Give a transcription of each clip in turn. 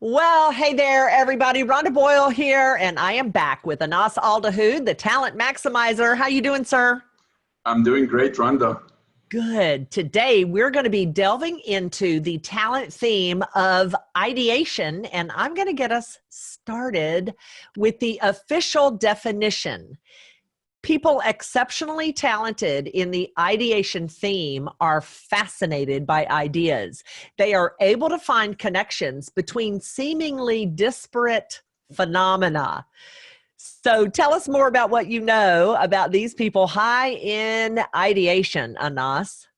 Well, hey there, everybody. Rhonda Boyle here, and I am back with Anas Aldahoud, the talent maximizer. How you doing, sir? I'm doing great, Rhonda. Good. Today, we're going to be delving into the talent theme of ideation, and I'm going to get us started with the official definition. People exceptionally talented in the ideation theme are fascinated by ideas. They are able to find connections between seemingly disparate phenomena. So tell us more about what you know about these people high in ideation, Anas.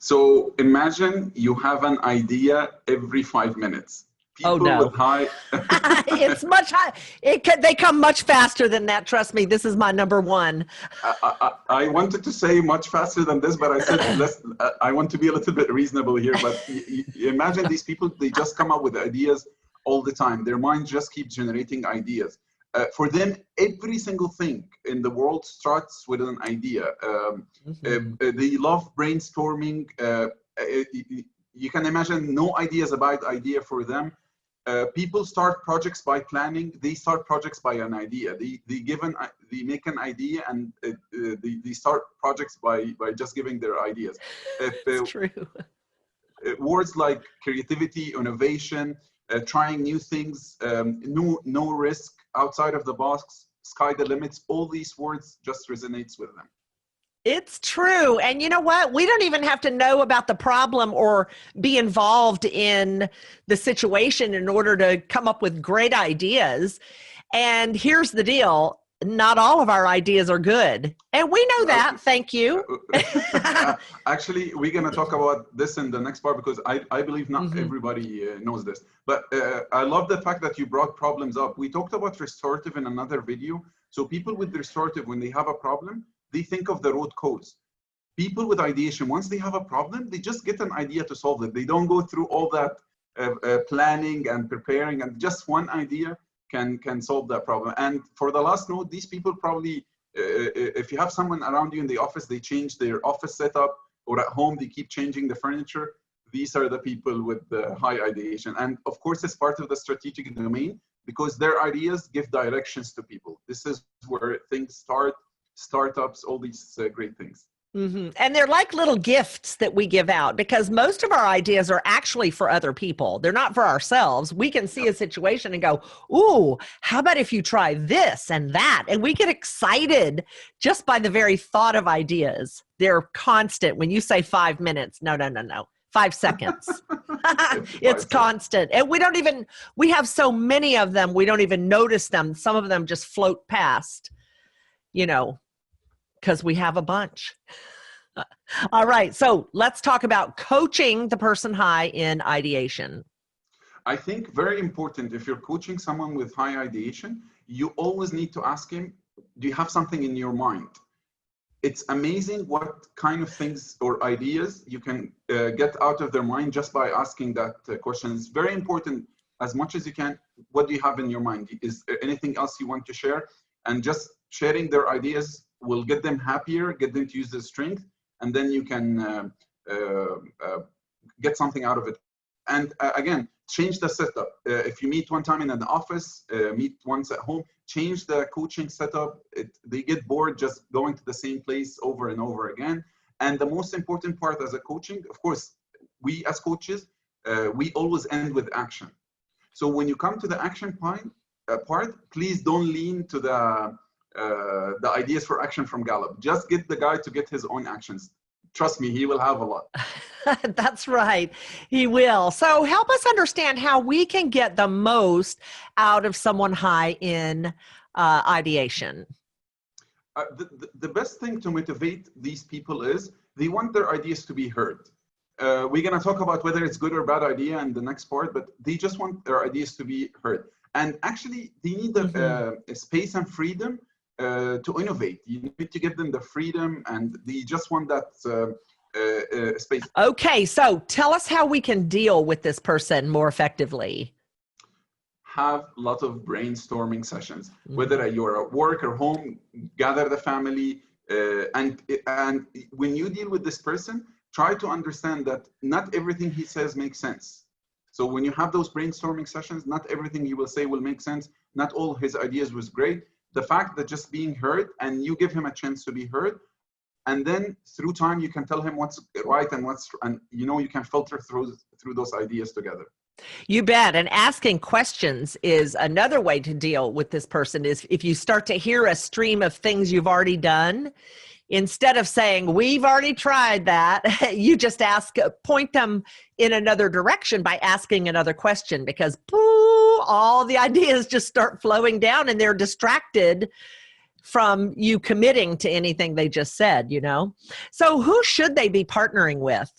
So imagine you have an idea every 5 minutes. Oh no. With high It's much high. They come much faster than that. Trust me, this is my number one. I wanted to say much faster than this, but I said I want to be a little bit reasonable here. But you imagine these people, they just come up with ideas all the time. Their mind just keeps generating ideas. For them, every single thing in the world starts with an idea. They love brainstorming. You can imagine no idea is a bad idea for them. People start projects by planning. They start projects by an idea. They make an idea, and they start projects by just giving their ideas. It's true. Words like creativity, innovation, trying new things, no risk, outside of the box, sky the limits. All these words just resonates with them. It's true. And you know what? We don't even have to know about the problem or be involved in the situation in order to come up with great ideas. And here's the deal. Not all of our ideas are good. And we know that. Thank you. Actually, we're going to talk about this in the next part because I believe not everybody knows this. But I love the fact that you brought problems up. We talked about restorative in another video. So people with restorative, when they have a problem, they think of the root cause. People with ideation, once they have a problem, they just get an idea to solve it. They don't go through all that planning and preparing, and just one idea can solve that problem. And for the last note, these people probably, if you have someone around you in the office, they change their office setup, or at home, they keep changing the furniture. These are the people with the high ideation. And of course, it's part of the strategic domain because their ideas give directions to people. This is where things start. Startups, all these great things. And they're like little gifts that we give out because most of our ideas are actually for other people. They're not for ourselves. We can see a situation and go, ooh, how about if you try this and that? And we get excited just by the very thought of ideas. They're constant. When you say 5 minutes, no. 5 seconds. It's constant. And we have so many of them, we don't even notice them. Some of them just float past, because we have a bunch. All right. So let's talk about coaching the person high in ideation. I think very important, if you're coaching someone with high ideation, you always need to ask him, do you have something in your mind? It's amazing what kind of things or ideas you can get out of their mind just by asking that question. It's very important, as much as you can. What do you have in your mind? Is there anything else you want to share? And just sharing their ideas will get them happier, get them to use their strength, and then you can get something out of it. And again, change the setup. If you meet one time in an office, meet once at home, change the coaching setup. They get bored just going to the same place over and over again. And the most important part as a coaching, of course, we as coaches, we always end with action. So when you come to the action part, please don't lean to the ideas for action from Gallup. Just get the guy to get his own actions. Trust me, he will have a lot. That's right. He will. So help us understand how we can get the most out of someone high in ideation. The best thing to motivate these people is they want their ideas to be heard. We're going to talk about whether it's good or bad idea in the next part, but they just want their ideas to be heard. And actually, they need the space and freedom to innovate. You need to give them the freedom, and they just want that space. Okay, so tell us how we can deal with this person more effectively. Have a lot of brainstorming sessions, whether you're at work or home. Gather the family, and when you deal with this person, try to understand that not everything he says makes sense. So when you have those brainstorming sessions, not everything you will say will make sense. Not all his ideas was great. The fact that just being heard and you give him a chance to be heard, and then through time you can tell him what's right and you can filter through those ideas together. You bet. And asking questions is another way to deal with this person. Is if you start to hear a stream of things you've already done, instead of saying, we've already tried that, you just point them in another direction by asking another question, because all the ideas just start flowing down and they're distracted from you committing to anything they just said, So who should they be partnering with?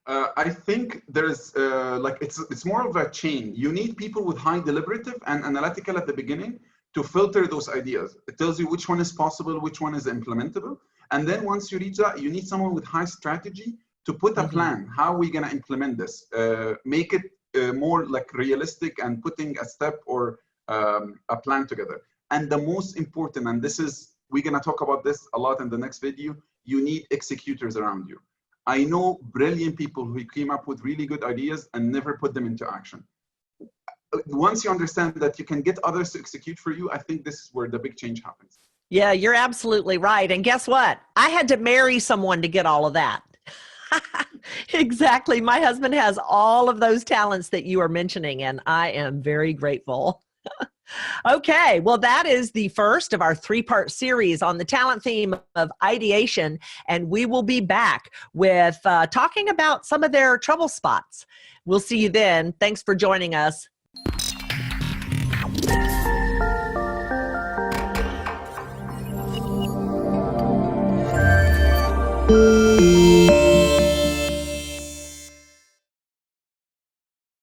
I think there's it's more of a chain. You need people with high deliberative and analytical at the beginning to filter those ideas. It tells you which one is possible, which one is implementable. And then once you reach that, you need someone with high strategy to put a plan. How are we going to implement this? Make it more like realistic and putting a step or a plan together. And the most important, and we're going to talk about this a lot in the next video, you need executors around you. I know brilliant people who came up with really good ideas and never put them into action. Once you understand that you can get others to execute for you, I think this is where the big change happens. Yeah, you're absolutely right. And guess what? I had to marry someone to get all of that. Exactly. My husband has all of those talents that you are mentioning, and I am very grateful. Okay, well, that is the first of our 3-part series on the talent theme of ideation, and we will be back with talking about some of their trouble spots. We'll see you then. Thanks for joining us.